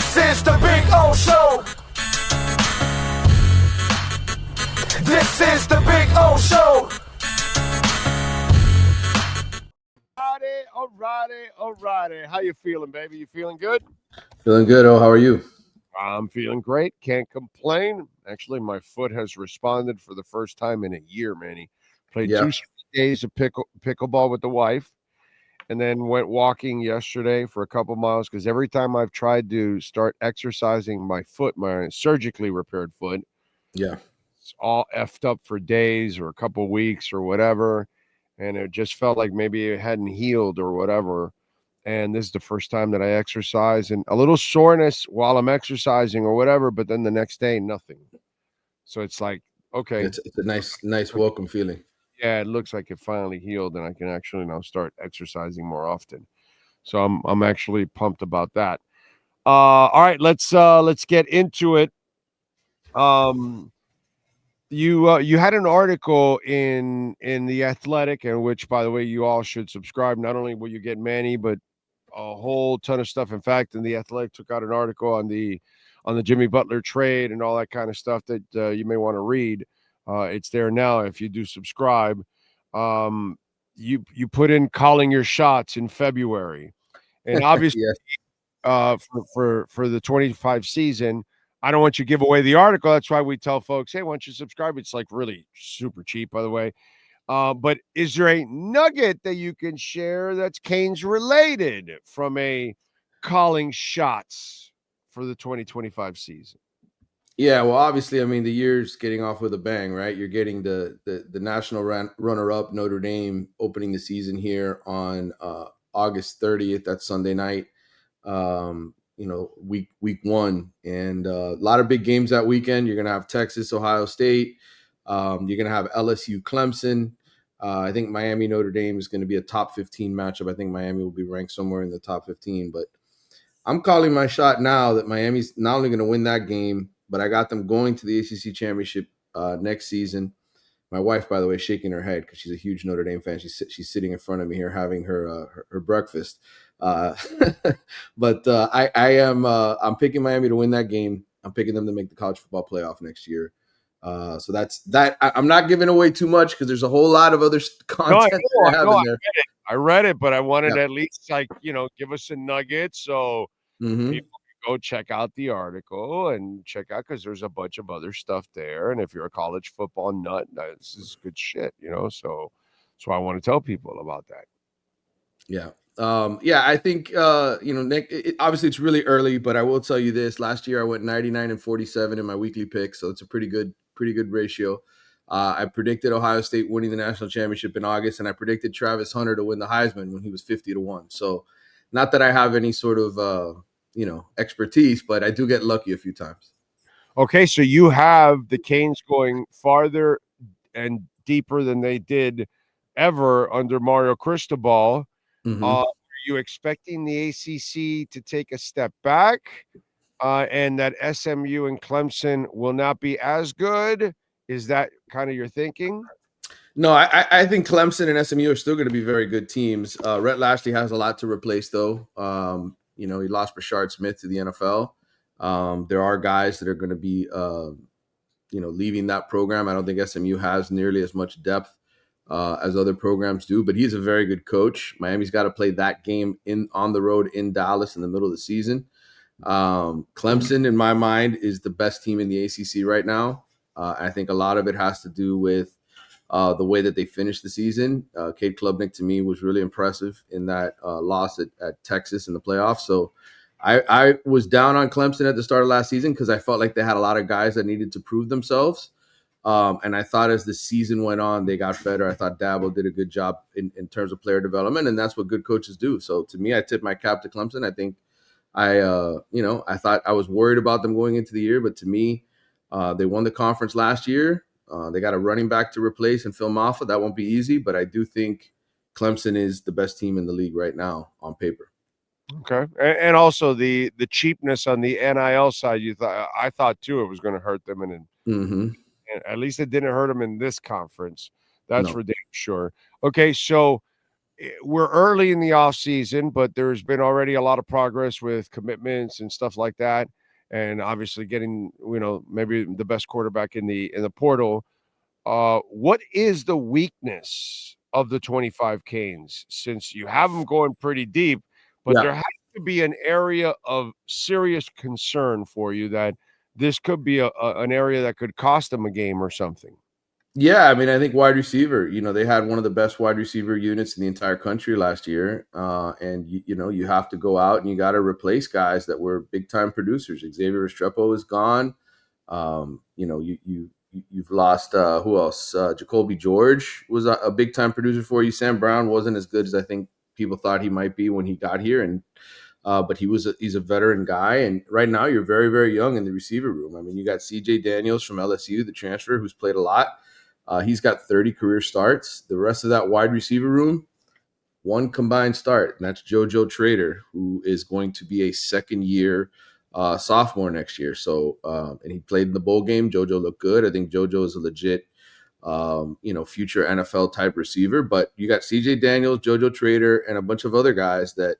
This is the Big O Show. This is the Big O Show. Alrighty. How you feeling, baby? You feeling good? Feeling good. Oh, how are you? I'm feeling great. Can't complain. Actually, my foot has responded for the first time in a year, Manny. Played 2 days of pickleball with the wife, and then went walking yesterday for a couple miles because every time I've tried to start exercising my foot, my surgically repaired foot, it's all effed up for days or a couple weeks or whatever, and it just felt like maybe it hadn't healed or whatever. And this is the first time that I exercise, and a little soreness while I'm exercising or whatever, but then the next day, nothing. So it's like, okay. It's a nice welcome feeling. Yeah, it looks like it finally healed, and I can actually now start exercising more often. So I'm actually pumped about that. All right, let's get into it. You had an article in The Athletic, in which, by the way, you all should subscribe. Not only will you get Manny, but a whole ton of stuff. In fact, The Athletic took out an article on the Jimmy Butler trade and all that kind of stuff that you may want to read. It's there now if you do subscribe. You put in calling your shots in February, and obviously for the 25 season. I don't want you to give away the article. That's why we tell folks, hey, why don't you subscribe? It's like really super cheap, by the way. But is there a nugget that you can share that's Canes related from a calling shots for the 2025 season? Yeah, well, obviously, I mean, the year's getting off with a bang, right? You're getting the national runner-up, Notre Dame, opening the season here on August 30th. That's Sunday night. Week one, and a lot of big games that weekend. You're going to have Texas, Ohio State. You're going to have LSU, Clemson. I think Miami, Notre Dame is going to be a top 15 matchup. I think Miami will be ranked somewhere in the top 15, but I'm calling my shot now that Miami's not only going to win that game, but I got them going to the ACC championship next season. My wife, by the way, is shaking her head because she's a huge Notre Dame fan. She's sitting in front of me here having her breakfast. But I'm picking Miami to win that game. I'm picking them to make the college football playoff next year. So that's that. I'm not giving away too much because there's a whole lot of other content I have in there. I read it, but I wanted to at least give us a nugget so people can go check out the article and check out, because there's a bunch of other stuff there. And if you're a college football nut, this is good shit, So I want to tell people about that. Yeah. I think, Nick, obviously it's really early, but I will tell you this. Last year I went 99-47 in my weekly pick, so it's a pretty good ratio. I predicted Ohio State winning the national championship in August, and I predicted Travis Hunter to win the Heisman when he was 50-1. So not that I have any sort of, expertise, but I do get lucky a few times. Okay, so you have the Canes going farther and deeper than they did ever under Mario Cristobal. Are you expecting the ACC to take a step back and that SMU and Clemson will not be as good? Is that kind of your thinking? No, I think Clemson and SMU are still going to be very good teams. Rhett Lashley has a lot to replace, though. He lost Brashard Smith to the NFL. There are guys that are going to be, leaving that program. I don't think SMU has nearly as much depth as other programs do, but he's a very good coach. Miami's got to play that game on the road in Dallas in the middle of the season. Clemson, in my mind, is the best team in the ACC right now. I think a lot of it has to do with the way that they finished the season. Cade Klubnik, to me, was really impressive in that loss at Texas in the playoffs. So I was down on Clemson at the start of last season because I felt like they had a lot of guys that needed to prove themselves. And I thought as the season went on, they got better. I thought Dabo did a good job in terms of player development, and that's what good coaches do. So to me, I tip my cap to Clemson. I think I thought I was worried about them going into the year, but to me, they won the conference last year. They got a running back to replace in Phil Maffa. That won't be easy, but I do think Clemson is the best team in the league right now on paper. Okay, and also the cheapness on the NIL side. I thought too it was going to hurt them, and at least it didn't hurt them in this conference. That's for damn sure. Okay, so we're early in the off season, but there's been already a lot of progress with commitments and stuff like that. And obviously getting, maybe the best quarterback in the portal. What is the weakness of the 25 Canes, since you have them going pretty deep, but there has to be an area of serious concern for you that this could be an area that could cost them a game or something? Yeah, I mean, I think wide receiver, they had one of the best wide receiver units in the entire country last year. And, you have to go out and you got to replace guys that were big time producers. Xavier Restrepo is gone. You've lost, who else? Jacoby George was a big time producer for you. Sam Brown wasn't as good as I think people thought he might be when he got here. And, but he's a veteran guy. And right now you're very, very young in the receiver room. I mean, you got CJ Daniels from LSU, the transfer, who's played a lot. He's got 30 career starts. The rest of that wide receiver room, one combined start, and that's JoJo Trader, who is going to be a second-year sophomore next year. So, and he played in the bowl game. JoJo looked good. I think JoJo is a legit, future NFL-type receiver. But you got C.J. Daniels, JoJo Trader, and a bunch of other guys that,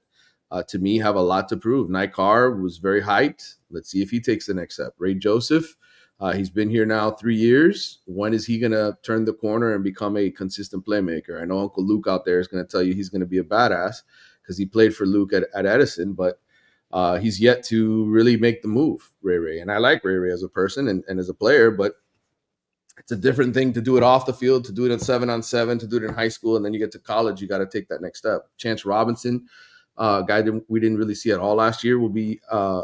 to me, have a lot to prove. Nikar was very hyped. Let's see if he takes the next step. Ray Joseph. He's been here now 3 years. When is he going to turn the corner and become a consistent playmaker? I know Uncle Luke out there is going to tell you he's going to be a badass because he played for Luke at Edison, but he's yet to really make the move, Ray. And I like Ray as a person and as a player, but it's a different thing to do it off the field, to do it at 7-on-7, to do it in high school, and then you get to college, you got to take that next step. Chance Robinson, guy that we didn't really see at all last year, will be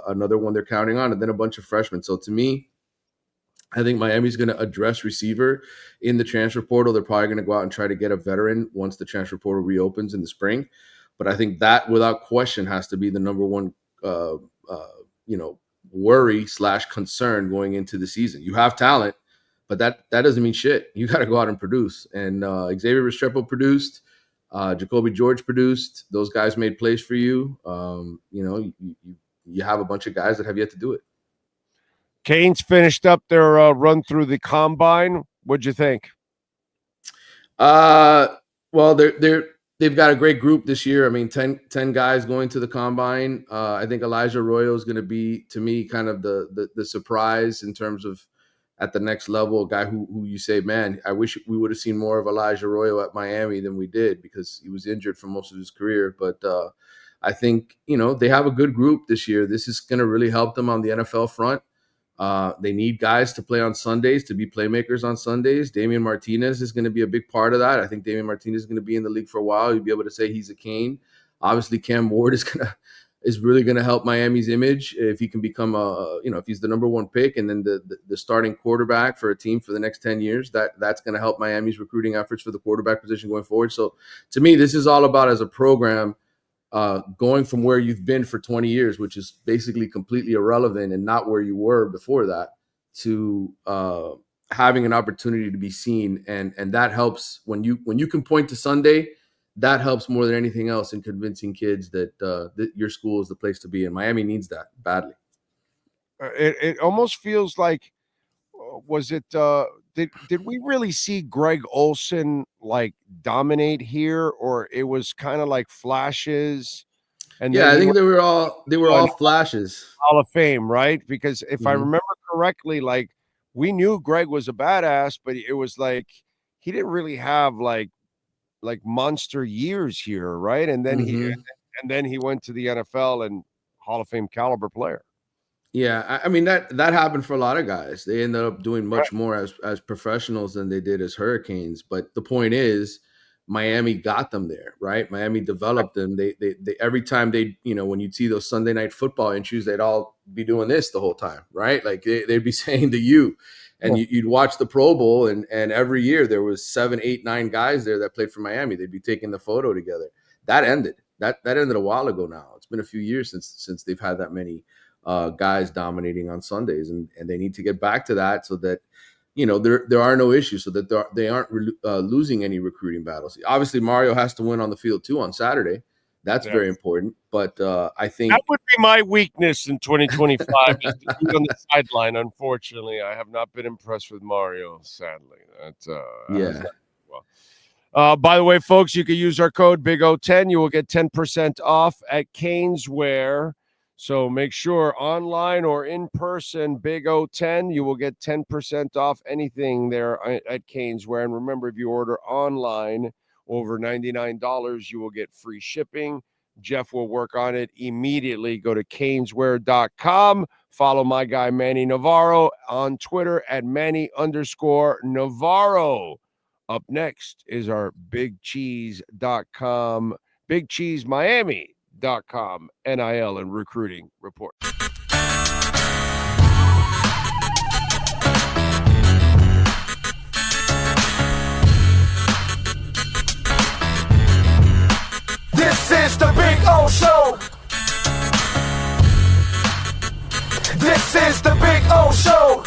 another one they're counting on, and then a bunch of freshmen. So to me, I think Miami's going to address receiver in the transfer portal. They're probably going to go out and try to get a veteran once the transfer portal reopens in the spring. But I think that, without question, has to be the number one, worry / concern going into the season. You have talent, but that doesn't mean shit. You got to go out and produce. And Xavier Restrepo produced. Jacoby George produced. Those guys made plays for you. You have a bunch of guys that have yet to do it. Canes finished up their run through the combine. What'd you think? Well, they've got a great group this year. I mean, 10 guys going to the combine. I think Elijah Arroyo is going to be, to me, kind of the surprise in terms of at the next level, a guy who you say, man, I wish we would have seen more of Elijah Arroyo at Miami than we did because he was injured for most of his career. But I think, they have a good group this year. This is going to really help them on the NFL front. They need guys to play on Sundays, to be playmakers on Sundays. Damian Martinez is going to be a big part of that. I think Damian Martinez is going to be in the league for a while. You'll be able to say he's a Cane. Obviously, Cam Ward is really going to help Miami's image if he can become if he's the number one pick and then the starting quarterback for a team for the next 10 years. That's going to help Miami's recruiting efforts for the quarterback position going forward. So to me, this is all about, as a program, going from where you've been for 20 years, which is basically completely irrelevant and not where you were before that, to having an opportunity to be seen. And that helps when you can point to Sunday. That helps more than anything else in convincing kids that your school is the place to be. And Miami needs that badly. It almost feels like, was it did we really see Greg Olsen like dominate here, or it was kind of like flashes? And yeah, I think they were all flashes. Hall of Fame, right? Because if I remember correctly, like, we knew Greg was a badass, but it was like he didn't really have like monster years here, right? And then he went to the NFL and Hall of Fame caliber player. Yeah, I mean that happened for a lot of guys. They ended up doing much more as professionals than they did as Hurricanes. But the point is, Miami got them there, right? Miami developed them. They every time when you see those Sunday night football entries, they'd all be doing this the whole time, right? Like they'd be saying to you, and you'd watch the Pro Bowl, and every year there was 7, 8, 9 guys there that played for Miami. They'd be taking the photo together. That ended. That ended a while ago now. It's been a few years since they've had that many guys dominating on Sundays, and they need to get back to that so that there are no issues, so that they aren't losing any recruiting battles. Obviously, Mario has to win on the field too on Saturday. That's very important. But I think that would be my weakness in 2025 is to be on the sideline. Unfortunately, I have not been impressed with Mario. Sadly, By the way, folks, you can use our code BIG010. You will get 10% off at Caneswear. So make sure online or in person, BIG010, you will get 10% off anything there at Caneswear. And remember, if you order online over $99, you will get free shipping. Jeff will work on it immediately. Go to Caneswear.com. Follow my guy, Manny Navarro, on Twitter at Manny_Navarro. Up next is our BigCheese.com, BigCheeseMiami.com NIL and recruiting report. This is the Big O Show. This is the Big O Show.